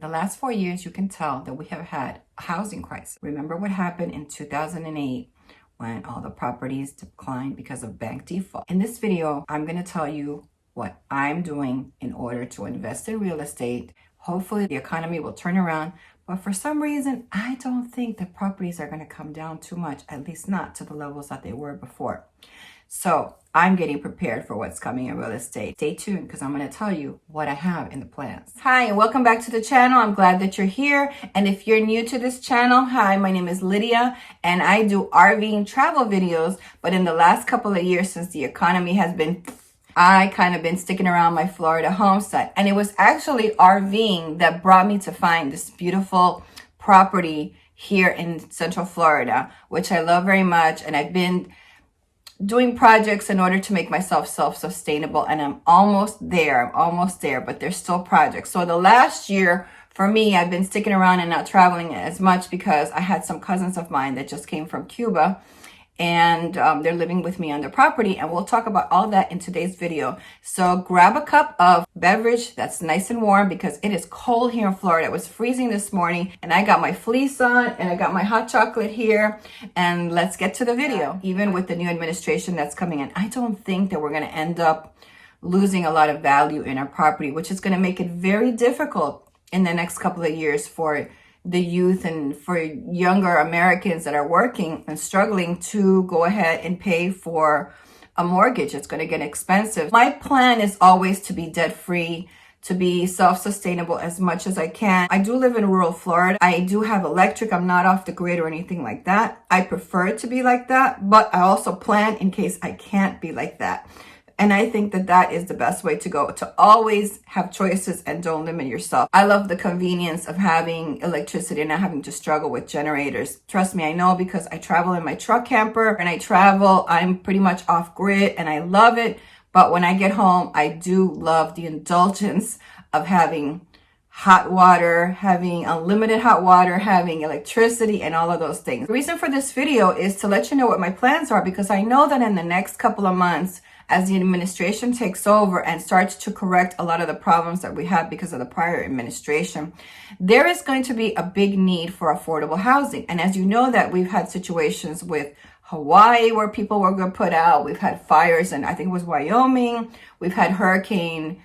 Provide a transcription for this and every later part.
The last 4 years, you can tell that we have had a housing crisis. Remember what happened in 2008 when all the properties declined because of bank default. In this video, I'm going to tell you what I'm doing in order to invest in real estate. Hopefully the economy will turn around, but for some reason, I don't think that properties are going to come down too much, at least not to the levels that they were before. So I'm getting prepared for what's coming in real estate. Stay tuned because I'm going to tell you what I have in the plans. Hi, and welcome back to the channel. I'm glad that you're here. And if you're new to this channel, hi, my name is Lydia and I do RVing travel videos. But in the last couple of years, since the economy has been, I kind of been sticking around my Florida homestead. And it was actually RVing that brought me to find this beautiful property here in Central Florida, which I love very much. And I've been doing projects in order to make myself self-sustainable, and I'm almost there, but there's still projects. So the last year for me, I've been sticking around and not traveling as much because I had some cousins of mine that just came from Cuba, and they're living with me on the property, and we'll talk about all that in today's video. So grab a cup of beverage that's nice and warm because it is cold here in Florida. It was freezing this morning, and I got my fleece on and I got my hot chocolate here, and let's get to the video. Even with the new administration that's coming in, I don't think that we're going to end up losing a lot of value in our property, which is going to make it very difficult in the next couple of years for the youth and for younger Americans that are working and struggling to go ahead and pay for a mortgage. It's going to get expensive. My plan is always to be debt free, to be self-sustainable as much as I can. I do live in rural Florida. I do have electric. I'm not off the grid or anything like that. I prefer it to be like that, but I also plan in case I can't be like that. And I think that that is the best way to go, to always have choices and don't limit yourself. I love the convenience of having electricity and not having to struggle with generators. Trust me, I know, because I travel in my truck camper and I'm pretty much off grid and I love it. But when I get home, I do love the indulgence of having hot water, having unlimited hot water, having electricity, and all of those things. The reason for this video is to let you know what my plans are, because I know that in the next couple of months, as the administration takes over and starts to correct a lot of the problems that we have because of the prior administration, there is going to be a big need for affordable housing. And as you know, that we've had situations with Hawaii where people were going to put out. We've had fires in, I think it was Wyoming. We've had Hurricane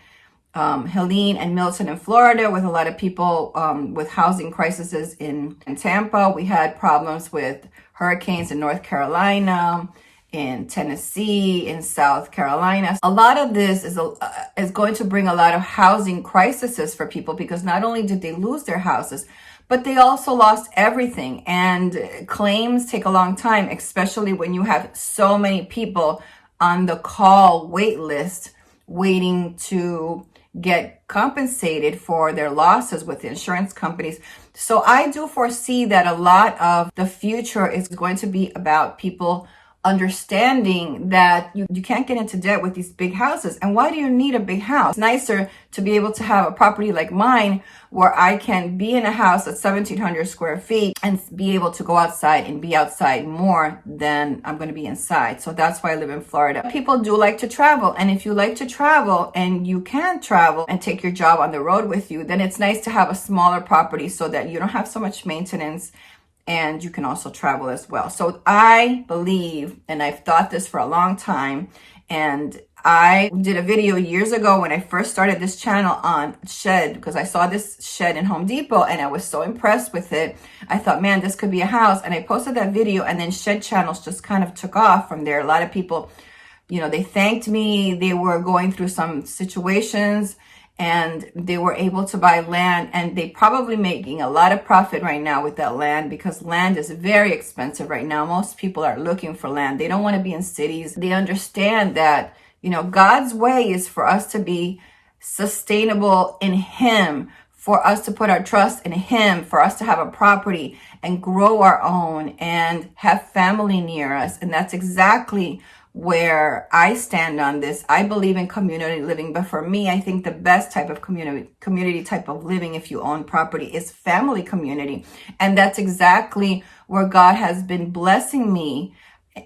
Helene and Milton in Florida with a lot of people with housing crises in Tampa. We had problems with hurricanes in North Carolina, in Tennessee, in South Carolina. A lot of this is going to bring a lot of housing crises for people, because not only did they lose their houses, but they also lost everything. And claims take a long time, especially when you have so many people on the call wait list waiting to get compensated for their losses with insurance companies. So I do foresee that a lot of the future is going to be about people understanding that you can't get into debt with these big houses. And why do you need a big house? It's nicer to be able to have a property like mine where I can be in a house that's 1,700 square feet and be able to go outside and be outside more than I'm going to be inside. So that's why I live in Florida. People do like to travel. And if you like to travel and you can travel and take your job on the road with you, then it's nice to have a smaller property so that you don't have so much maintenance, and you can also travel as well. So I believe, and I've thought this for a long time, and I did a video years ago when I first started this channel on shed, because I saw this shed in Home Depot and I was so impressed with it. I thought, man, this could be a house. And I posted that video, and then shed channels just kind of took off from there. A lot of people, they thanked me. They were going through some situations and they were able to buy land, and they probably making a lot of profit right now with that land, because land is very expensive right now. Most people are looking for land. They don't want to be in cities. They understand that, God's way is for us to be sustainable in Him, for us to put our trust in Him, for us to have a property and grow our own and have family near us. And that's exactly where I stand on this. I believe in community living, but for me, I think the best type of community type of living, if you own property, is family community. And that's exactly where God has been blessing me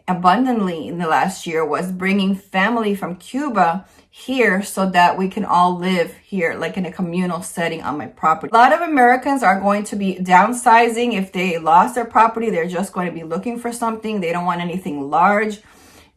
abundantly in the last year was bringing family from Cuba here so that we can all live here like in a communal setting on my property. A lot of Americans are going to be downsizing. If they lost their property, they're just going to be looking for something. They don't want anything large.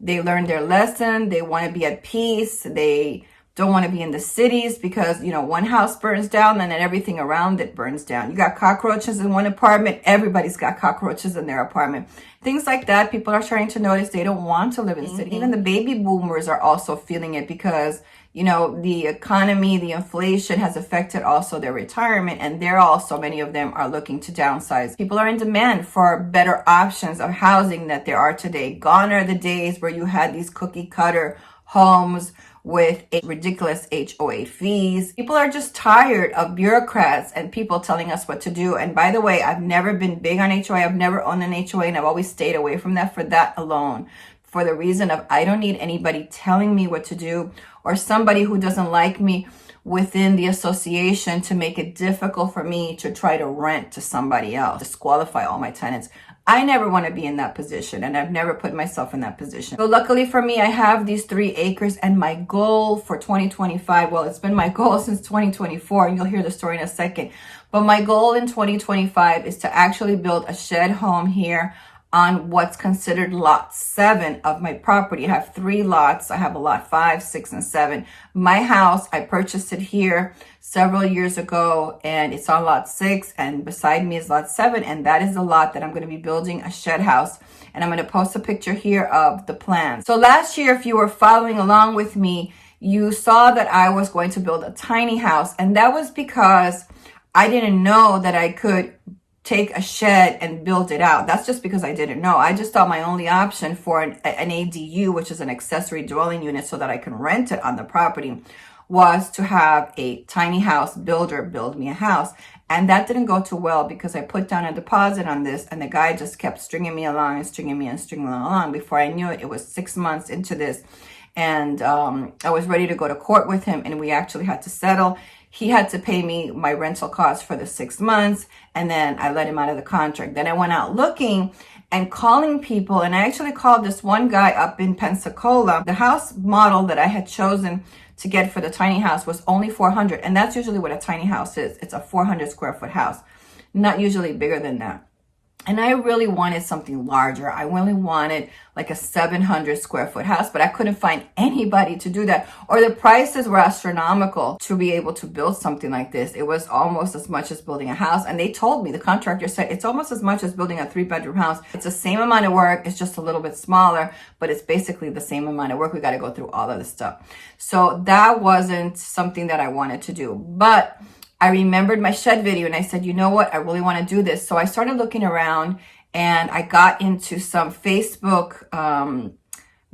They learned their lesson. They want to be at peace. They don't want to be in the cities because, you know, one house burns down and then everything around it burns down. You got cockroaches in one apartment. Everybody's got cockroaches in their apartment. Things like that. People are starting to notice they don't want to live in the city. Even the baby boomers are also feeling it because, you know, the economy, the inflation has affected also their retirement. And they're also, many of them are looking to downsize. People are in demand for better options of housing that there are today. Gone are the days where you had these cookie cutter homes with ridiculous HOA fees. People are just tired of bureaucrats and people telling us what to do. And by the way, I've never been big on HOA. I've never owned an HOA and I've always stayed away from that for that alone. For the reason of I don't need anybody telling me what to do or somebody who doesn't like me within the association to make it difficult for me to try to rent to somebody else, disqualify all my tenants. I never want to be in that position and I've never put myself in that position. So luckily for me, I have these 3 acres and my goal for 2025, well, it's been my goal since 2024 and you'll hear the story in a second. But my goal in 2025 is to actually build a shed home here on what's considered lot 7 of my property. I have 3 lots. I have a lot 5, 6, and 7. My house, I purchased it here several years ago and it's on lot 6 and beside me is lot 7 and that is the lot that I'm going to be building a shed house. And I'm going to post a picture here of the plan. So last year, if you were following along with me, you saw that I was going to build a tiny house and that was because I didn't know that I could take a shed and build it out. That's just because I didn't know. I just thought my only option for an ADU, which is an accessory dwelling unit so that I can rent it on the property, was to have a tiny house builder build me a house. And that didn't go too well because I put down a deposit on this and the guy just kept stringing me along and stringing me along. Before I knew it, it was 6 months into this. And I was ready to go to court with him and we actually had to settle. He had to pay me my rental costs for the 6 months and then I let him out of the contract. Then I went out looking and calling people and I actually called this one guy up in Pensacola. The house model that I had chosen to get for the tiny house was only 400 and that's usually what a tiny house is. It's a 400 square foot house, not usually bigger than that. And I really wanted something larger. I really wanted like a 700 square foot house, but I couldn't find anybody to do that. Or the prices were astronomical to be able to build something like this. It was almost as much as building a house. And they told me, the contractor said, it's almost as much as building a 3-bedroom house. It's the same amount of work. It's just a little bit smaller, but it's basically the same amount of work. We got to go through all of this stuff. So that wasn't something that I wanted to do. But I remembered my shed video and I said, you know what? I really want to do this. So I started looking around and I got into some Facebook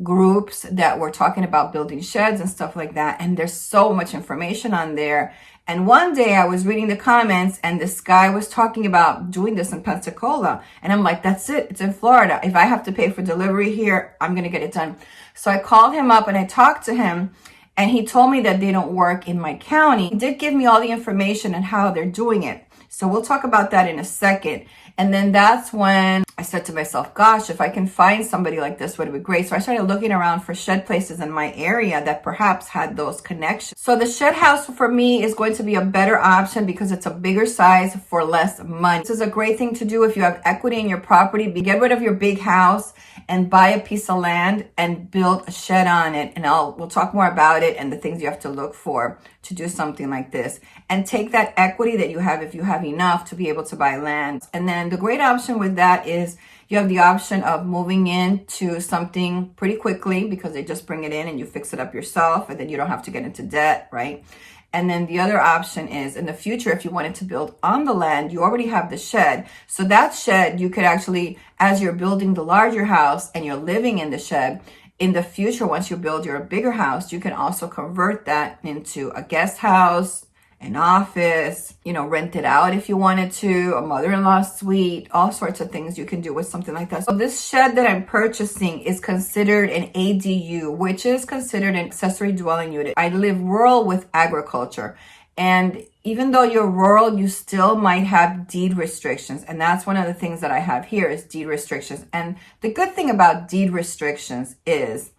groups that were talking about building sheds and stuff like that. And there's so much information on there. And one day I was reading the comments and this guy was talking about doing this in Pensacola. And I'm like, that's it. It's in Florida. If I have to pay for delivery here, I'm going to get it done. So I called him up and I talked to him. And he told me that they don't work in my county. He did give me all the information and how they're doing it. So we'll talk about that in a second. And then that's when I said to myself, gosh, if I can find somebody like this, would be great. So I started looking around for shed places in my area that perhaps had those connections. So the shed house for me is going to be a better option because it's a bigger size for less money. This is a great thing to do if you have equity in your property. Get rid of your big house and buy a piece of land and build a shed on it. And we'll talk more about it and the things you have to look for to do something like this. And take that equity that you have, if you have enough, to be able to buy land. And then the great option with that is you have the option of moving into something pretty quickly because they just bring it in and you fix it up yourself and then you don't have to get into debt, right? And then the other option is in the future, if you wanted to build on the land, you already have the shed. So that shed, you could actually, as you're building the larger house and you're living in the shed, in the future, once you build your bigger house, you can also convert that into a guest house, an office, rent it out if you wanted to, a mother-in-law suite, all sorts of things you can do with something like that. So this shed that I'm purchasing is considered an ADU, which is considered an accessory dwelling unit. I live rural with agriculture. And even though you're rural, you still might have deed restrictions. And that's one of the things that I have here is deed restrictions. And the good thing about deed restrictions is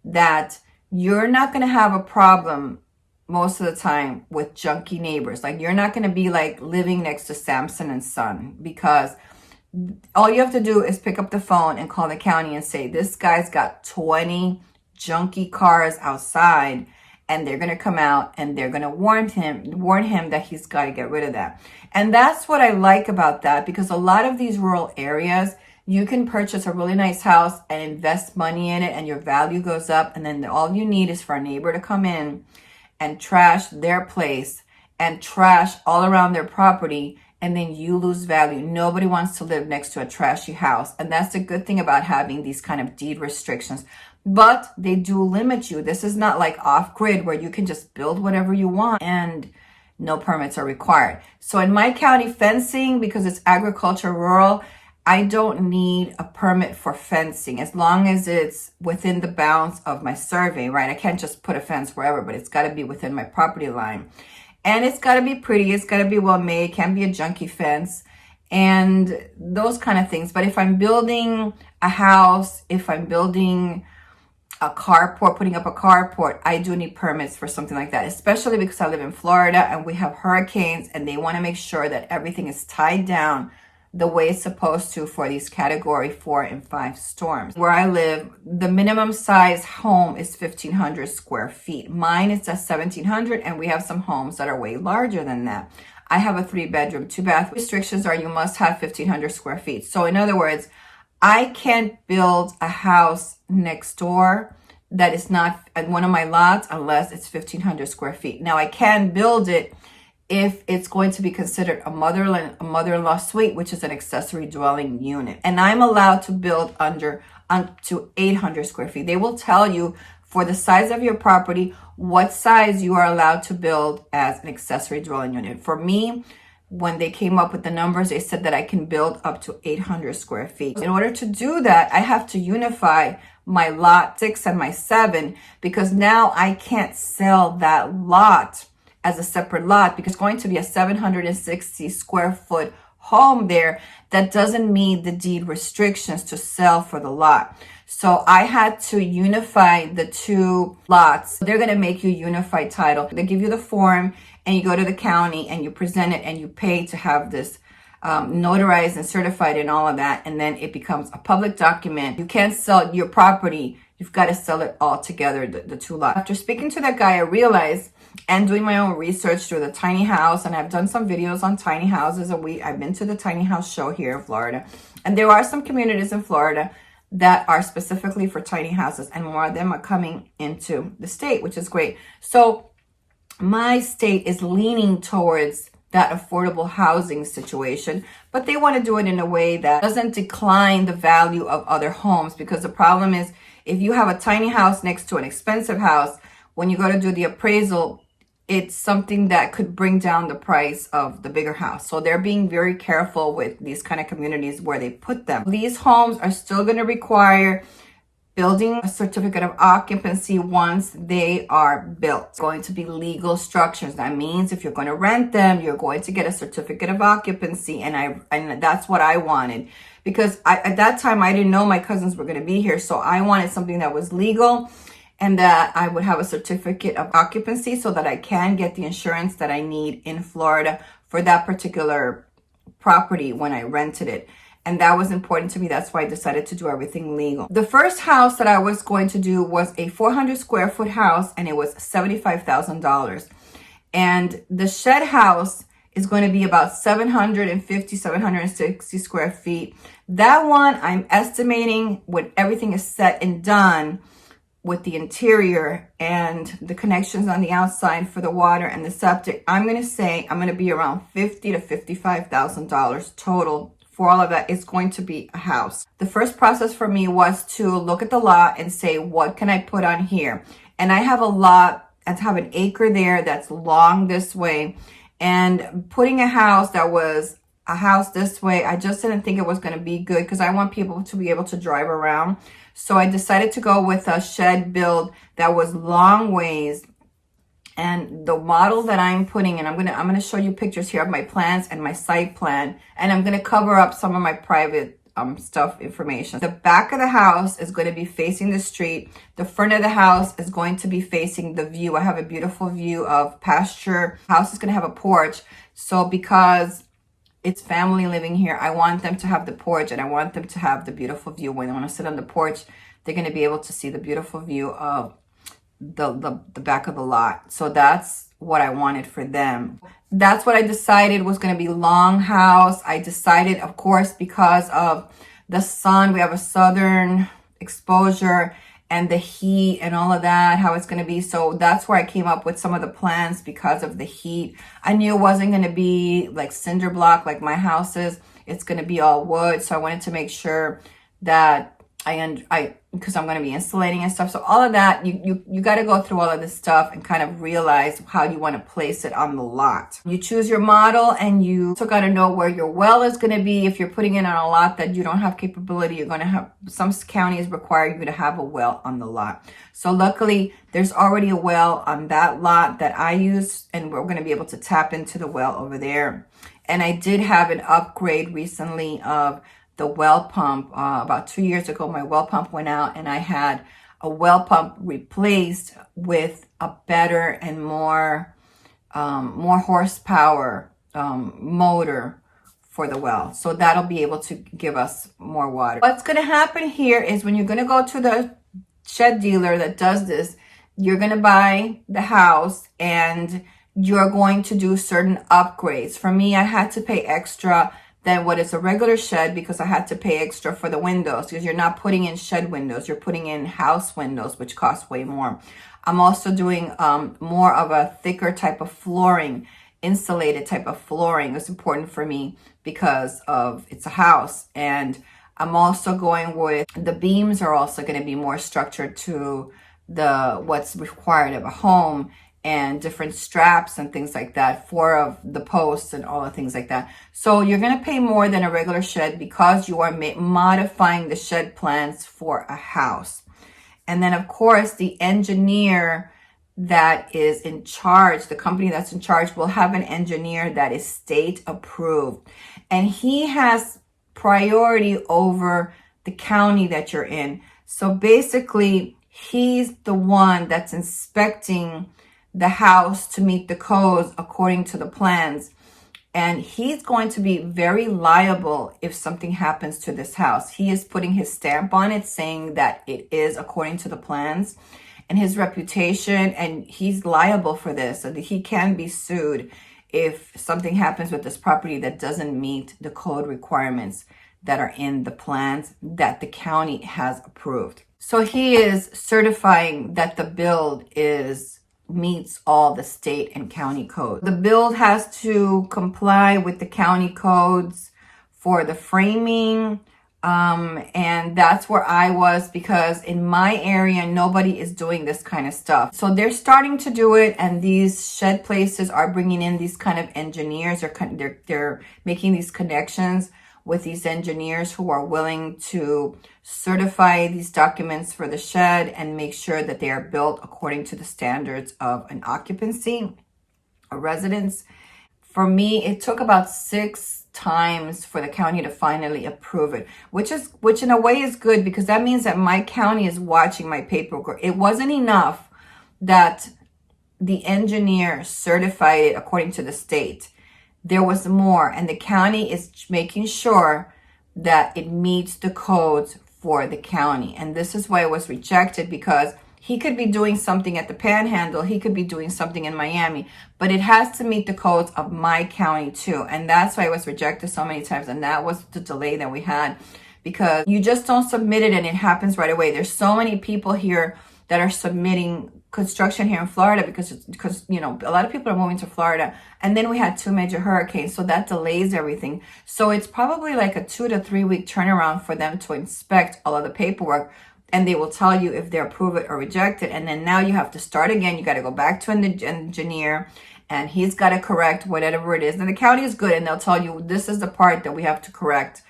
that you're not going to have a problem most of the time with junky neighbors. Like, you're not going to be like living next to Samson and Son, because all you have to do is pick up the phone and call the county and say, this guy's got 20 junky cars outside, and they're going to come out and they're going to warn him that he's got to get rid of that. And that's what I like about that, because a lot of these rural areas, you can purchase a really nice house and invest money in it, and your value goes up. And then all you need is for a neighbor to come in and trash their place and trash all around their property, and then you lose value. Nobody wants to live next to a trashy house. And that's the good thing about having these kind of deed restrictions. But they do limit you. This is not like off-grid where you can just build whatever you want and no permits are required. So in my county, fencing, because it's agriculture rural, I don't need a permit for fencing as long as it's within the bounds of my survey, right? I can't just put a fence wherever, but it's got to be within my property line. And it's got to be pretty. It's got to be well made. It can't be a junky fence and those kind of things. But if I'm building a house, if I'm building a carport, putting up a carport, I do need permits for something like that, especially because I live in Florida and we have hurricanes and they want to make sure that everything is tied down the way it's supposed to for these category 4 and 5 storms. Where I live, the minimum size home is 1,500 square feet. Mine is at 1,700, and we have some homes that are way larger than that. I have a 3-bedroom, 2-bath. Restrictions are you must have 1,500 square feet. So in other words, I can't build a house next door that is not at one of my lots unless it's 1,500 square feet. Now I can build it if it's going to be considered a mother-in-law suite, which is an accessory dwelling unit. And I'm allowed to build to 800 square feet. They will tell you for the size of your property, what size you are allowed to build as an accessory dwelling unit. For me, when they came up with the numbers, they said that I can build up to 800 square feet. In order to do that, I have to unify my lot 6 and my 7, because now I can't sell that lot as a separate lot, because it's going to be a 760 square foot home there that doesn't meet the deed restrictions to sell for the lot. So I had to unify the 2 lots. They're going to make you unify title. They give you the form and you go to the county and you present it and you pay to have this notarized and certified and all of that. And then it becomes a public document. You can't sell your property. You've got to sell it all together, the 2 lots. After speaking to that guy, I realized, and doing my own research through the tiny house, and I've done some videos on tiny houses, and I've been to the tiny house show here in Florida, and there are some communities in Florida that are specifically for tiny houses, and more of them are coming into the state, which is great. So my state is leaning towards that affordable housing situation, but they want to do it in a way that doesn't decline the value of other homes, because the problem is if you have a tiny house next to an expensive house, when you go to do the appraisal, it's something that could bring down the price of the bigger house. So they're being very careful with these kind of communities where they put them. These homes are still going to require building a certificate of occupancy once they are built. It's going to be legal structures. That means if you're going to rent them, you're going to get a certificate of occupancy. And that's what I wanted, because at that time, I didn't know my cousins were going to be here. So I wanted something that was legal and that I would have a certificate of occupancy so that I can get the insurance that I need in Florida for that particular property when I rented it. And that was important to me. That's why I decided to do everything legal. The first house that I was going to do was a 400 square foot house, and it was $75,000. And the shed house is going to be about 750, 760 square feet. That one, I'm estimating when everything is set and done, with the interior and the connections on the outside for the water and the septic, I'm going to say I'm going to be around $50,000 to $55,000 total for all of that. It's going to be a house. The first process for me was to look at the lot and say, what can I put on here? And I have a lot, I have an acre there that's long this way, and putting a house that was a house this way, I just didn't think it was going to be good, because I want people to be able to drive around. So I decided to go with a shed build that was long ways And the model that I'm putting in, I'm gonna show you pictures here of my plans and my site plan, and I'm gonna cover up some of my private stuff information. The back of the house is going to be facing the street. The front of the house is going to be facing the view. I have a beautiful view of pasture. House is going to have a porch. So because it's family living here, I want them to have the porch, and I want them to have the beautiful view. When they want to sit on the porch, they're going to be able to see the beautiful view of the back of the lot. So that's what I wanted for them. That's what I decided was going to be long house. I decided, of course, because of the sun, we have a southern exposure and the heat and all of that, how it's going to be. So that's where I came up with some of the plans because of the heat. I knew it wasn't going to be like cinder block like my house is. It's going to be all wood. So I wanted to make sure that because I'm going to be insulating and stuff. So all of that, you got to go through all of this stuff and kind of realize how you want to place it on the lot. You choose your model, and you also got to know where your well is going to be. If you're putting it on a lot that you don't have capability, you're going to have, some counties require you to have a well on the lot. So luckily there's already a well on that lot that I use, and we're going to be able to tap into the well over there. And I did have an upgrade recently of the well pump. About 2 years ago, my well pump went out, and I had a well pump replaced with a better and more horsepower motor for the well. So that'll be able to give us more water. What's going to happen here is when you're going to go to the shed dealer that does this, you're going to buy the house and you're going to do certain upgrades. For me, I had to pay extra than what is a regular shed because I had to pay extra for the windows, because you're not putting in shed windows, you're putting in house windows, which cost way more. I'm also doing more of a thicker type of flooring, insulated type of flooring. It's important for me because of it's a house. And I'm also going with the beams are also going to be more structured to the what's required of a home, and different straps and things like that, 4 of the posts and all the things like that. So you're going to pay more than a regular shed because you are modifying the shed plans for a house. And then of course the engineer that is in charge, the company that's in charge, will have an engineer that is state approved. And he has priority over the county that you're in. So basically he's the one that's inspecting the house to meet the codes according to the plans. And he's going to be very liable if something happens to this house. He is putting his stamp on it saying that it is according to the plans, and his reputation, and he's liable for this. So he can be sued if something happens with this property that doesn't meet the code requirements that are in the plans that the county has approved. So he is certifying that the build meets all the state and county codes. The build has to comply with the county codes for the framing, and that's where I was, because in my area nobody is doing this kind of stuff. So they're starting to do it, and these shed places are bringing in these kind of engineers, or they're making these connections with these engineers who are willing to certify these documents for the shed and make sure that they are built according to the standards of an occupancy, a residence. For me, it took about 6 times for the county to finally approve it, which in a way is good, because that means that my county is watching my paperwork. It wasn't enough that the engineer certified it according to the state. There was more, and the county is making sure that it meets the codes for the county. And this is why it was rejected, because he could be doing something at the Panhandle, he could be doing something in Miami, but it has to meet the codes of my county too. And that's why it was rejected so many times. And that was the delay that we had, because you just don't submit it and it happens right away. There's so many people here that are submitting construction here in Florida because you know, a lot of people are moving to Florida, and then we had 2 major hurricanes, so that delays everything. So it's probably like a 2 to 3 week turnaround for them to inspect all of the paperwork, and they will tell you if they approve it or reject it. And then now you have to start again. You got to go back to an engineer, and he's got to correct whatever it is. And the county is good, and they'll tell you this is the part that we have to correct,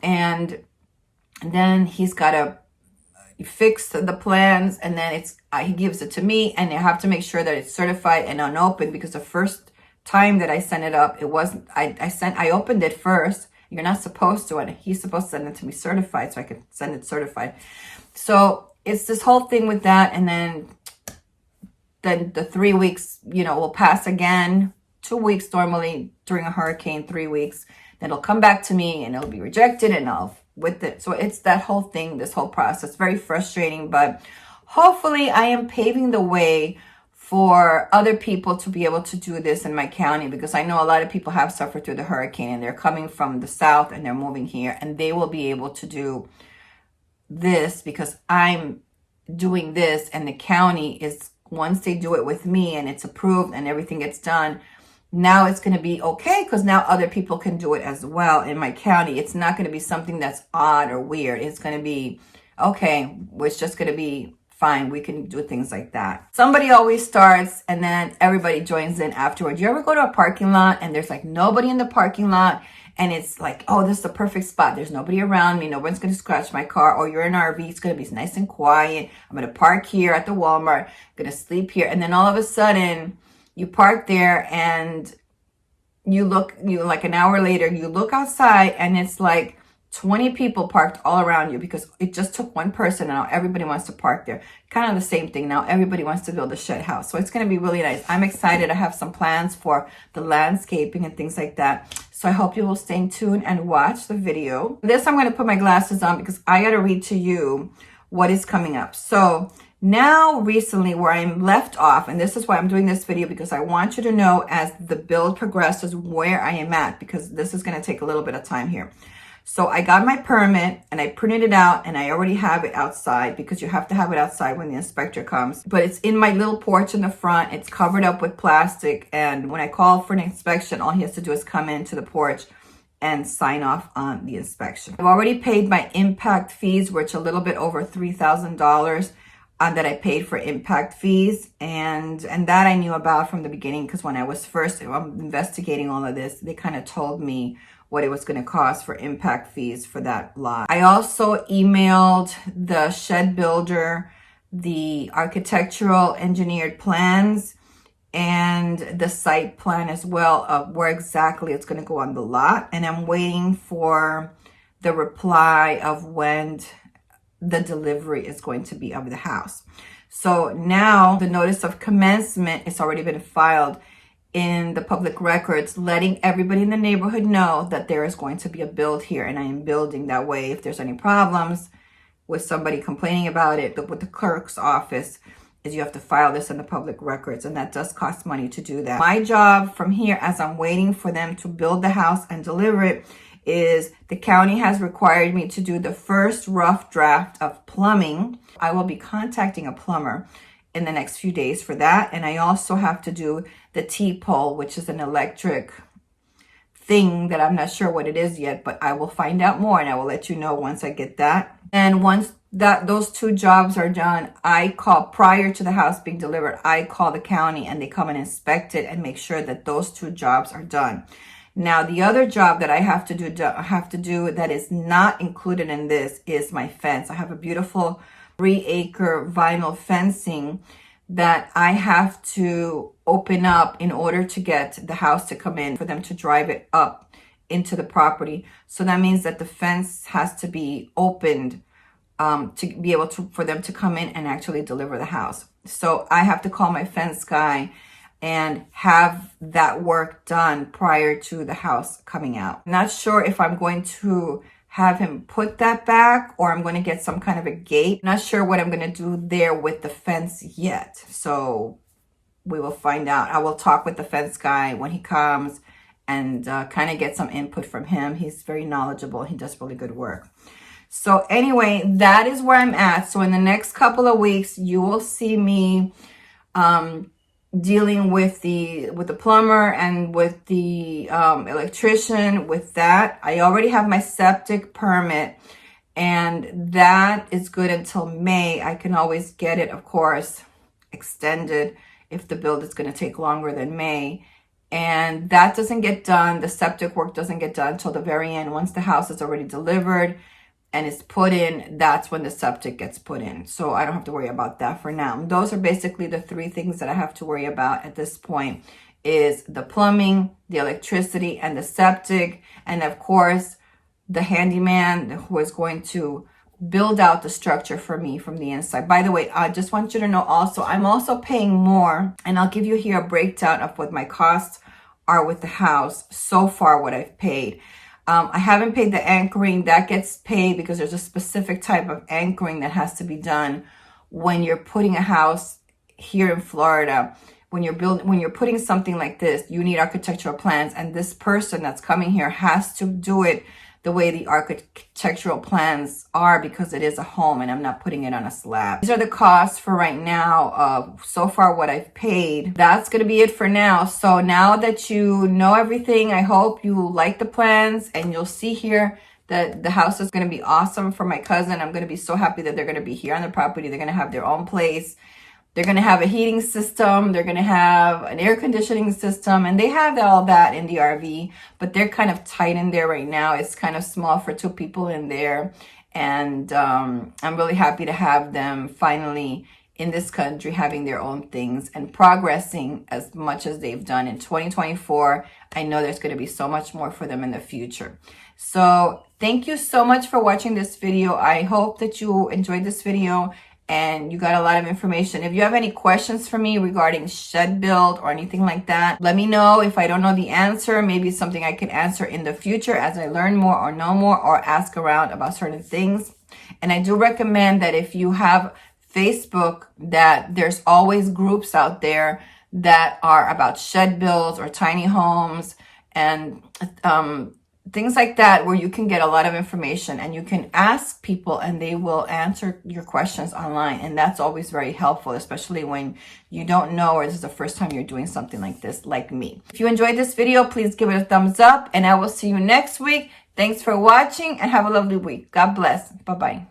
and then he's got to fix the plans, and then he gives it to me, and I have to make sure that it's certified and unopened, because the first time that I sent it up, it wasn't, I opened it first. You're not supposed to, and he's supposed to send it to me certified so I could send it certified. So it's this whole thing with that. And then the 3 weeks, will pass again. 2 weeks normally during a hurricane, 3 weeks. Then it'll come back to me and it'll be rejected, and with it. So it's that whole thing, this whole process, very frustrating, but hopefully I am paving the way for other people to be able to do this in my county, because I know a lot of people have suffered through the hurricane and they're coming from the south and they're moving here, and they will be able to do this because I'm doing this, and the county is, once they do it with me and it's approved and everything gets done, now it's going to be okay, because now other people can do it as well in my county. It's not going to be something that's odd or weird. It's going to be okay. It's just going to be fine. We can do things like that. Somebody always starts and then everybody joins in afterwards. You ever go to a parking lot and there's like nobody in the parking lot, and it's like, oh, this is the perfect spot. There's nobody around me. No one's going to scratch my car. Or you're in an RV. It's going to be nice and quiet. I'm going to park here at the Walmart. I'm going to sleep here. And then all of a sudden you park there, and you like an hour later, you look outside and it's like 20 people parked all around you, because it just took one person and now everybody wants to park there. Kind of the same thing. Now everybody wants to build a shed house. So it's going to be really nice. I'm excited. I have some plans for the landscaping and things like that. So I hope you will stay tuned and watch the video. This, I'm going to put my glasses on because I got to read to you what is coming up. So now recently, where I'm left off, and this is why I'm doing this video, because I want you to know as the build progresses where I am at, because this is going to take a little bit of time here. So I got my permit and I printed it out, and I already have it outside, because you have to have it outside when the inspector comes. But it's in my little porch in the front. It's covered up with plastic. And when I call for an inspection, all he has to do is come into the porch and sign off on the inspection. I've already paid my impact fees, which are a little bit over $3,000 that I paid for impact fees. And that I knew about from the beginning, because when I was first investigating all of this, they kind of told me what it was going to cost for impact fees for that lot. I also emailed the shed builder the architectural engineered plans and the site plan as well of where exactly it's going to go on the lot. And I'm waiting for the reply of when the delivery is going to be of the house. So now the notice of commencement has already been filed in the public records, letting everybody in the neighborhood know that there is going to be a build here, and I am building. That way, if there's any problems with somebody complaining about it, with the clerk's office, is you have to file this in the public records, and that does cost money to do that. My job from here, as I'm waiting for them to build the house and deliver it, is the county has required me to do the first rough draft of plumbing. I will be contacting a plumber in the next few days for that. And I also have to do the T-pole, which is an electric thing that I'm not sure what it is yet, but I will find out more and I will let you know once I get that. And once those two jobs are done, I call, prior to the house being delivered, I call the county and they come and inspect it and make sure that those two jobs are done. Now, the other job that I have to do that is not included in this is my fence. I have a beautiful 3-acre vinyl fencing that I have to open up in order to get the house to come in, for them to drive it up into the property. So that means that the fence has to be opened to be able to, for them to come in and actually deliver the house. So I have to call my fence guy and have that work done prior to the house coming out. Not sure if I'm going to have him put that back or I'm going to get some kind of a gate. Not sure what I'm going to do there with the fence yet. So we will find out. I will talk with the fence guy when he comes and kind of get some input from him. He's very knowledgeable. He does really good work. So anyway, that is where I'm at. So in the next couple of weeks, you will see me dealing with the plumber and with the electrician with that. I already have my septic permit and that is good until May. I can always get it, of course, extended if the build is going to take longer than May. And that doesn't get done. The septic work doesn't get done until the very end. Once the house is already delivered, and it's put in, that's when the septic gets put in. So I don't have to worry about that for now. Those are basically the three things that I have to worry about at this point, is the plumbing, the electricity, and the septic. And of course, the handyman who is going to build out the structure for me from the inside. By the way, I just want you to know also, I'm also paying more, and I'll give you here a breakdown of what my costs are with the house so far, what I've paid. I haven't paid the anchoring. That gets paid because there's a specific type of anchoring that has to be done when you're putting a house here in Florida. When you're putting something like this, you need architectural plans, and this person that's coming here has to do it the way the architectural plans are, because it is a home and I'm not putting it on a slab. These are the costs for right now. So far what I've paid. That's going to be it for now. So now that you know everything, I hope you like the plans, and you'll see here that the house is going to be awesome for my cousin. I'm going to be so happy that they're going to be here on the property. They're going to have their own place. They're going to have a heating system. They're going to have an air conditioning system. And they have all that in the RV, but they're kind of tight in there right now. It's kind of small for two people in there. And I'm really happy to have them finally in this country, having their own things and progressing as much as they've done in 2024. I know there's going to be so much more for them in the future. So thank you so much for watching this video. I hope that you enjoyed this video and you got a lot of information. If you have any questions for me regarding shed build or anything like that, let me know. If I don't know the answer, maybe it's something I can answer in the future as I learn more or know more, or ask around about certain things. And I do recommend that if you have Facebook, that there's always groups out there that are about shed builds or tiny homes and things like that, where you can get a lot of information and you can ask people and they will answer your questions online. And that's always very helpful, especially when you don't know or this is the first time you're doing something like this, like me. If you enjoyed this video, please give it a thumbs up, and I will see you next week. Thanks for watching and have a lovely week. God bless. Bye-bye.